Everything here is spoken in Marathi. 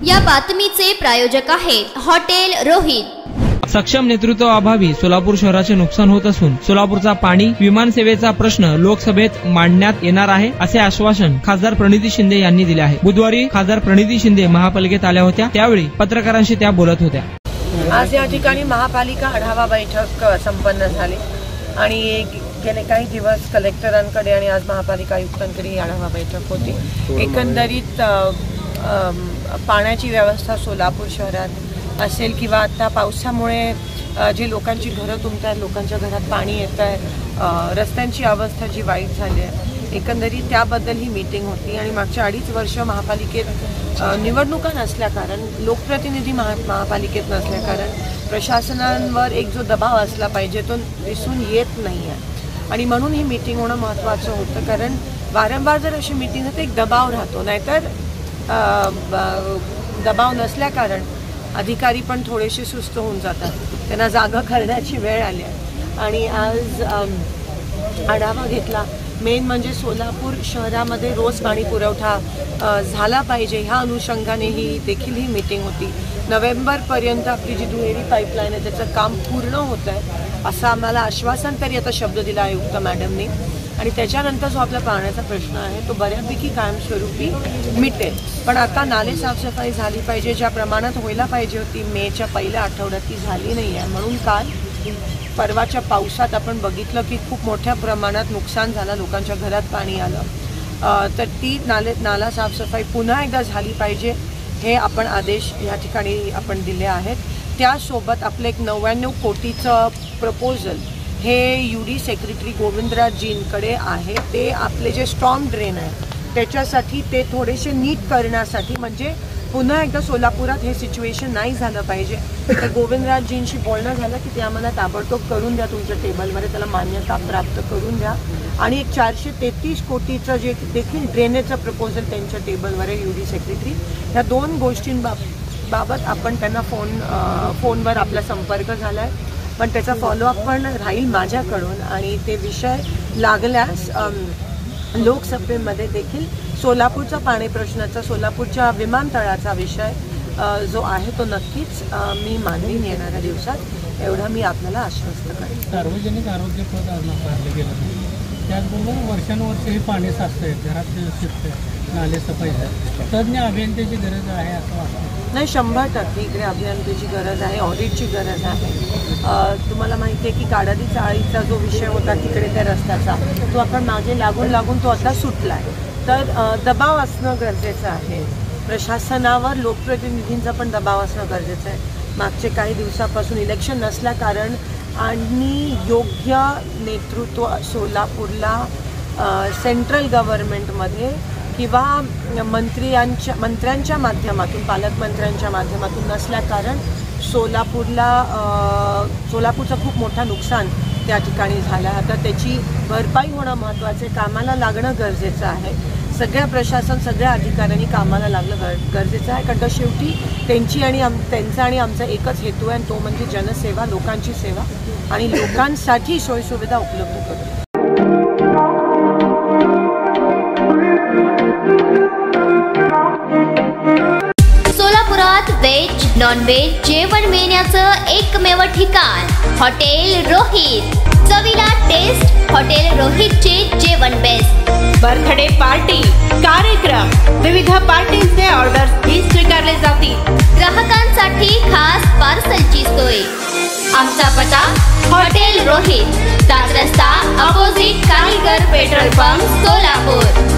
या बातमीचे प्रायोजक आहेत हॉटेल रोहित। सक्षम नेतृत्वाअभावी सोलापूर शहराचे नुकसान होत असून सोलापूरचा पाणी विमान सेवेचा प्रश्न लोकसभेत मांडण्यात येणार आहे असे आश्वासन खासदार प्रणिती शिंदे यांनी दिले आहे। बुधवारी खासदार प्रणिती शिंदे महापालिकेत आल्या होत्या, त्यावेळी पत्रकारांशी त्या बोलत होत्या। आज या ठिकाणी महापालिका आढावा बैठक संपन्न झाली आणि गेले काही दिवस कलेक्टरांकडे आणि आज महापालिका आयुक्तांकडे ही आढावा बैठक होती। एकंदरीत पाण्याची व्यवस्था सोलापूर शहरात असेल किंवा आता पावसामुळे जे लोकांची घरं तुंबतात, लोकांच्या घरात पाणी येत आहे, रस्त्यांची अवस्था जी वाईट झाली आहे, एकंदरीत त्याबद्दल ही मीटिंग होती। आणि मागच्या 2.5 वर्ष महापालिकेत निवडणुका नसल्या कारण, लोकप्रतिनिधी महापालिकेत नसल्या कारण प्रशासनावर एक जो दबाव असला पाहिजे तो दिसून येत नाही आहे आणि म्हणून ही मीटिंग होणं महत्त्वाचं होतं। कारण वारंवार जर अशी मीटिंग होते एक दबाव राहतो, नाहीतर दबाव नसल्या कारण अधिकारी पण थोडेसे सुस्त होऊन जातात, त्यांना जागा करण्याची वेळ आली आहे। आणि आज आढावा घेतला, मेन म्हणजे सोलापूर शहरामध्ये रोज पाणी पुरवठा झाला पाहिजे ह्या अनुषंगाने देखील ही मीटिंग होती। नोव्हेंबरपर्यंत आपली जी दुहेरी पाईपलाईन आहे त्याचं काम पूर्ण होत आहे असं आम्हाला आश्वासन तरी आता शब्द दिला आयुक्त मॅडमनी आणि त्याच्यानंतर जो आपला पाण्याचा प्रश्न आहे तो बऱ्यापैकी कायमस्वरूपी मिटेल। पण आता नाले साफसफाई झाली पाहिजे, ज्या प्रमाणात व्हायला पाहिजे होती मेच्या पहिल्या आठवड्यात ती झाली नाही आहे। म्हणून काल परवाच्या पावसात आपण बघितलं की खूप मोठ्या प्रमाणात नुकसान झालं, लोकांच्या घरात पाणी आलं, तर ती नाला साफसफाई पुन्हा एकदा झाली पाहिजे हे आपण आदेश या ठिकाणी आपण दिले आहेत। त्यासोबत आपलं एक 99 कोटीचं प्रपोजल हे UD सेक्रेटरी गोविंदराजजींकडे आहे। ते आपले जे स्टॉर्म ड्रेन आहे त्याच्यासाठी ते थोडेसे नीट करण्यासाठी, म्हणजे पुन्हा एकदा सोलापुरात हे सिच्युएशन नाही झालं पाहिजे, तर गोविंदराजजींशी बोलणं झालं की ते आम्हाला ताबडतोब करून द्या, तुमच्या टेबलवर त्याला मान्यता प्राप्त करून द्या। आणि एक 433 कोटीचं जे देखील ड्रेनेजचं प्रपोजल त्यांच्या टेबलवर आहे UD सेक्रेटरी, ह्या 2 गोष्टींबाबत आपण त्यांना फोनवर आपला संपर्क झाला आहे, पण त्याचा फॉलोअप पण राहील माझ्याकडून आणि ते विषय लागल्यास लोकसभेमध्ये देखील सोलापूरचा पाणी प्रश्नाचा, सोलापूरच्या विमानतळाचा विषय जो आहे तो नक्कीच मी मांडीन येणाऱ्या दिवसात, एवढं मी आपल्याला आश्वस्त करेन। सार्वजनिक आरोग्य पद आज नाकारले गेलं, त्याचबरोबर वर्षानुवर्ष हे पाणी साचतंय, घरात शिरतंय, नाले सफाई तज्ञ अभियंत्याची गरज आहे असं वाटतं? नाही, 100% इकडे अभियंत्याची गरज आहे, ऑडिटची गरज आहे। तुम्हाला माहिती आहे की काडादी चाळीचा जो विषय होता तिकडे त्या रस्त्याचा, तो आपण मागे लागून तो आता सुटला आहे, तर दबाव असणं गरजेचं आहे प्रशासनावर, लोकप्रतिनिधींचा पण दबाव असणं गरजेचं आहे। मागचे काही दिवसापासून इलेक्शन नसल्या कारण आणि योग्य नेतृत्व सोलापूरला सेंट्रल गव्हर्नमेंटमध्ये किंवा मंत्र्यांच्या माध्यमातून, पालकमंत्र्यांच्या माध्यमातून नसल्या कारण सोलापूरचं खूप मोठं नुकसान त्या ठिकाणी झालं। आता त्याची भरपाई होणं महत्त्वाचं आहे, कामाला लागणं गरजेचं आहे। सगळ्या प्रशासन, सगळ्या अधिकाऱ्यांनी कामाला लागणं गरजेचं आहे, कारण शेवटी त्यांचा आणि आमचा एकच हेतू आहे, तो म्हणजे जनसेवा, लोकांची सेवा आणि लोकांसाठी सोयीसुविधा उपलब्ध करणं। सोलापुरात व्हेज नॉन व्हेज जेवण मिळण्याचं एकमेव ठिकाण हॉटेल रोहित। चवीला टेस्ट, हॉटेल रोहितचे जेवण बेस्ट। बर्थडे पार्टी, कार्यक्रम, विविध पार्टींचे ऑर्डर्स ही स्वीकारले जातील। ग्राहकांसाठी खास पार्सलची सोय। आमचा पत्ता हॉटेल रोहित, 7 रस्ता अपोजिट कारीगर पेट्रोल पंप, सोलापूर।